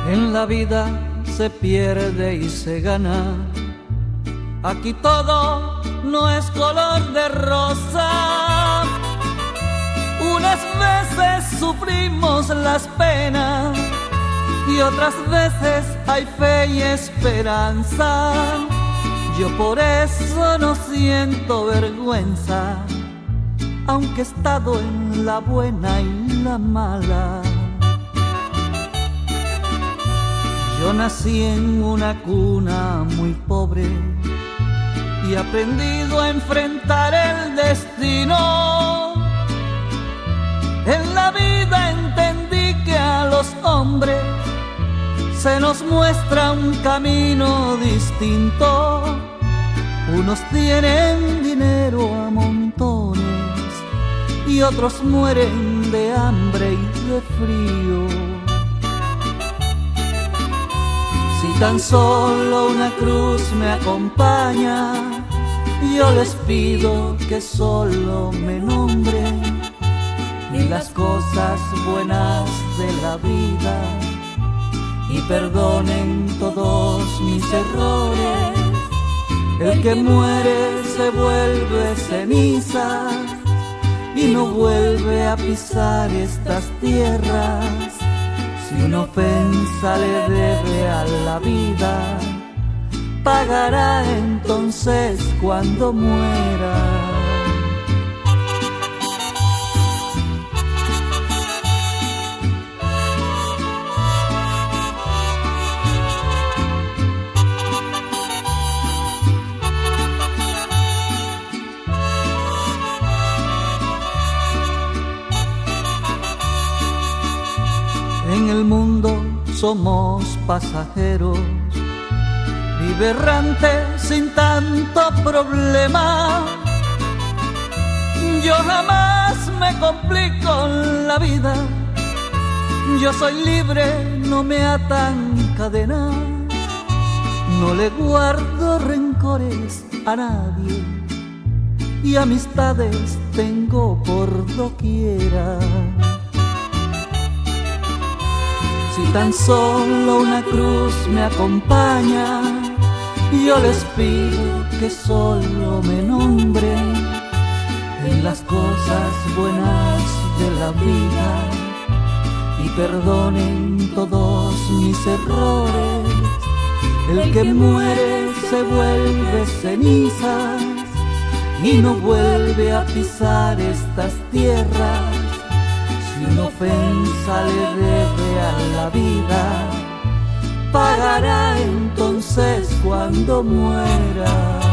En la vida se pierde y se gana. Aquí todo no es color de rosa. Unas veces sufrimos las penas y otras veces hay fe y esperanza. Yo por eso no siento vergüenza, aunque he estado en la buena y la mala. Yo nací en una cuna muy pobre y he aprendido a enfrentar el destino. En la vida entendí que a los hombres se nos muestra un camino distinto. Unos tienen dinero a montones y otros mueren de hambre y de frío. Si tan solo una cruz me acompaña, yo les pido que solo me nombren y las cosas buenas de la vida y perdonen todos mis errores. El que muere se vuelve ceniza y no vuelve a pisar estas tierras. Si una ofensa le debe a la vida, pagará entonces cuando muera. En el mundo somos pasajeros, vive errante sin tanto problema. Yo jamás me complico la vida, yo soy libre, no me atan cadenas. No le guardo rencores a nadie y amistades tengo por doquiera. Si tan solo una cruz me acompaña, yo les pido que solo me nombren en las cosas buenas de la vida y perdonen todos mis errores. El que muere se vuelve cenizas y no vuelve a pisar estas tierras. Si una ofensa le debe a la vida, pagará entonces cuando muera.